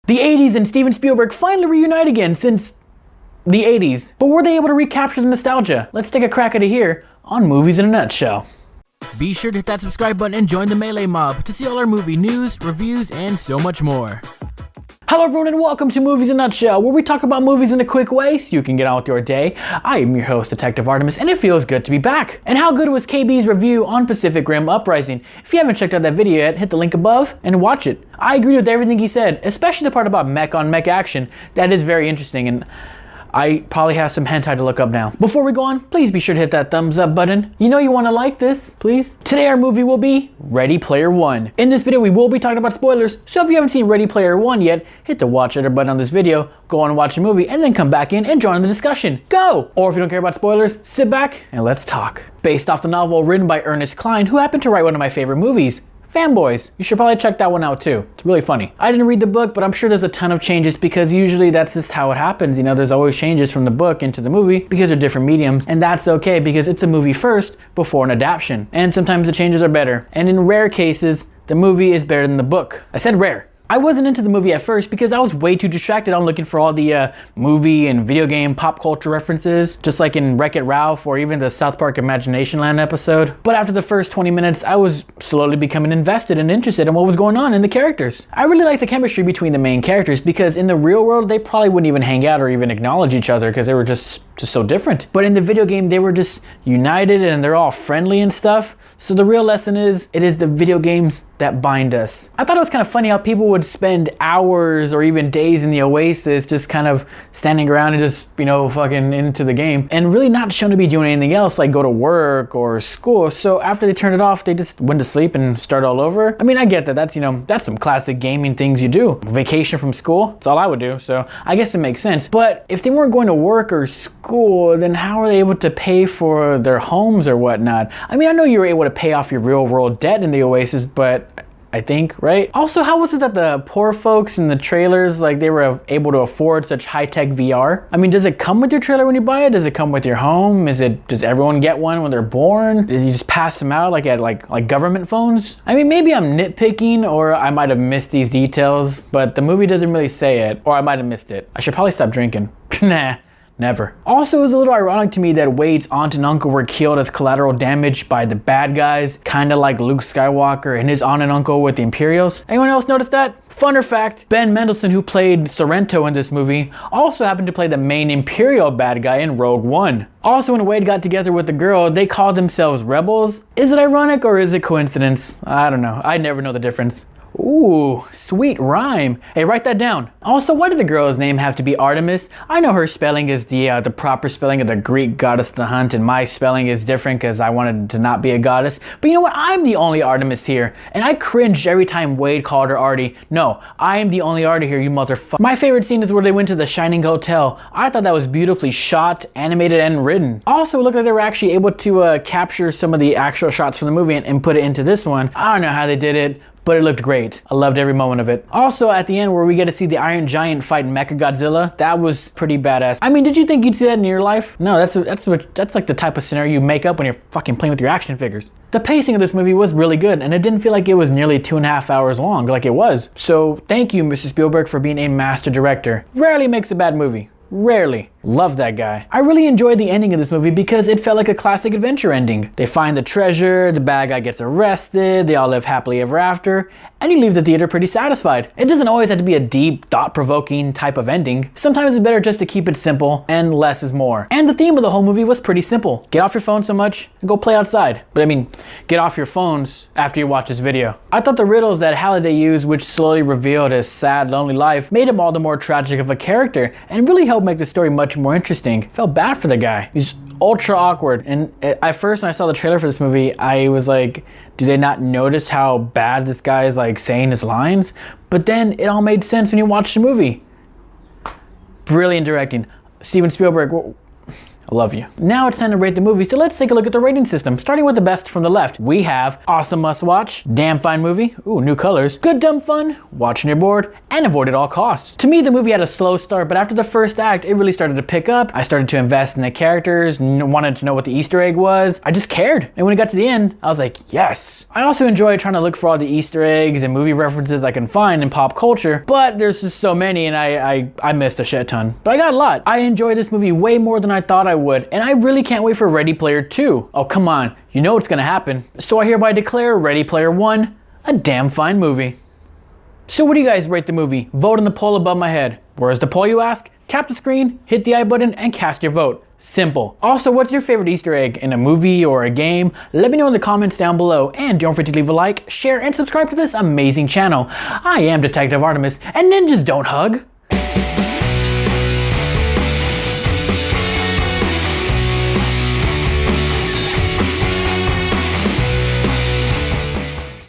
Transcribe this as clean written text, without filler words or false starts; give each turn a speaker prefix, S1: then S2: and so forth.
S1: The 80s and Steven Spielberg finally reunite again since the 80s. But were they able to recapture the nostalgia? Let's take a crack at it here on Movies in a Nutshell.
S2: Be sure to hit that subscribe button and join the Melee Mob to see all our movie news, reviews, and so much more.
S1: Hello everyone and welcome to Movies in a Nutshell, where we talk about movies in a quick way so you can get on with your day. I am your host, Detective Artemis, and it feels good to be back. And how good was KB's review on Pacific Rim Uprising? If you haven't checked out that video yet, hit the link above and watch it. I agree with everything he said, especially the part about mech on mech action. That is very interesting, and I probably have some hentai to look up now. Before we go on, please be sure to hit that thumbs up button. You know you want to like this, please. Today our movie will be Ready Player One. In this video we will be talking about spoilers, so if you haven't seen Ready Player One yet, hit the watch later button on this video, go on and watch the movie, and then come back in and join the discussion. Go! Or if you don't care about spoilers, sit back and let's talk. Based off the novel written by Ernest Cline, who happened to write one of my favorite movies, Fanboys. You should probably check that one out too. It's really funny. I didn't read the book, but I'm sure there's a ton of changes because usually that's just how it happens. You know, there's always changes from the book into the movie because they're different mediums, and that's okay because it's a movie first before an adaptation. And sometimes the changes are better. And in rare cases, the movie is better than the book. I said rare. I wasn't into the movie at first because I was way too distracted on looking for all the movie and video game pop culture references, just like in Wreck-It Ralph or even the South Park Imagination Land episode. But after the first 20 minutes, I was slowly becoming invested and interested in what was going on in the characters. I really like the chemistry between the main characters because in the real world, they probably wouldn't even hang out or even acknowledge each other because they were just so different. But in the video game, they were just united and they're all friendly and stuff. So the real lesson is, it is the video games that bind us. I thought it was kind of funny how people would spend hours or even days in the Oasis just kind of standing around and just, you know, fucking into the game and really not shown to be doing anything else like go to work or school. So after they turned it off, they just went to sleep and start all over. I mean, I get that. That's, you know, that's some classic gaming things you do. Vacation from school, that's all I would do. So I guess it makes sense. But if they weren't going to work or school, then how are they able to pay for their homes or whatnot? I mean, I know you were able to pay off your real world debt in the Oasis, but I think, right? Also, how was it that the poor folks in the trailers, like they were able to afford such high-tech VR? I mean, does it come with your trailer when you buy it? Does it come with your home? Does everyone get one when they're born? Did you just pass them out like at like government phones? I mean, maybe I'm nitpicking or I might have missed these details, but the movie doesn't really say it, or I might have missed it. I should probably stop drinking. Nah. Never. Also, it was a little ironic to me that Wade's aunt and uncle were killed as collateral damage by the bad guys, kinda like Luke Skywalker and his aunt and uncle with the Imperials. Anyone else notice that? Funner fact, Ben Mendelsohn, who played Sorrento in this movie, also happened to play the main Imperial bad guy in Rogue One. Also, when Wade got together with the girl, they called themselves rebels. Is it ironic or is it coincidence? I don't know. I never know the difference. Ooh, sweet rhyme. Hey, write that down. Also, why did the girl's name have to be Artemis? I know her spelling is the proper spelling of the Greek goddess of the hunt, and my spelling is different because I wanted to not be a goddess. But you know what? I'm the only Artemis here, and I cringed every time Wade called her Artie. No, I am the only Artie here, you motherfucker. My favorite scene is where they went to the Shining Hotel. I thought that was beautifully shot, animated, and written. Also, it looked like they were actually able to capture some of the actual shots from the movie and put it into this one. I don't know how they did it, but it looked great. I loved every moment of it. Also, at the end where we get to see the Iron Giant fight Mechagodzilla, that was pretty badass. I mean, did you think you'd see that in your life? No, that's like the type of scenario you make up when you're fucking playing with your action figures. The pacing of this movie was really good, and it didn't feel like it was nearly 2.5 hours long, like it was. So thank you, Mr. Spielberg, for being a master director. Rarely makes a bad movie. Rarely. Love that guy. I really enjoyed the ending of this movie because it felt like a classic adventure ending. They find the treasure, the bad guy gets arrested, they all live happily ever after, and you leave the theater pretty satisfied. It doesn't always have to be a deep, thought-provoking type of ending. Sometimes it's better just to keep it simple, and less is more. And the theme of the whole movie was pretty simple. Get off your phone so much, and go play outside. But I mean, get off your phones after you watch this video. I thought the riddles that Halliday used, which slowly revealed his sad, lonely life, made him all the more tragic of a character, and really helped make the story much more interesting. Felt bad for the guy. He's ultra awkward, and at first when I saw the trailer for this movie, I was like, do they not notice how bad this guy is like saying his lines? But then it all made sense when you watch the movie. Brilliant directing. Steven Spielberg, I love you. Now it's time to rate the movie, so let's take a look at the rating system. Starting with the best from the left, we have awesome must watch, damn fine movie, ooh, new colors, good dumb fun, watch when you're bored, and avoid at all costs. To me, the movie had a slow start, but after the first act, it really started to pick up. I started to invest in the characters, wanted to know what the Easter egg was. I just cared. And when it got to the end, I was like, yes. I also enjoy trying to look for all the Easter eggs and movie references I can find in pop culture, but there's just so many and I missed a shit ton. But I got a lot. I enjoyed this movie way more than I thought I would, and I really can't wait for Ready Player 2. Oh, come on. You know what's gonna happen. So I hereby declare Ready Player 1 a damn fine movie. So what do you guys rate the movie? Vote on the poll above my head. Where's the poll, you ask? Tap the screen, hit the I button, and cast your vote. Simple. Also, what's your favorite Easter egg in a movie or a game? Let me know in the comments down below, and don't forget to leave a like, share, and subscribe to this amazing channel. I am Detective Artemis, and ninjas don't hug.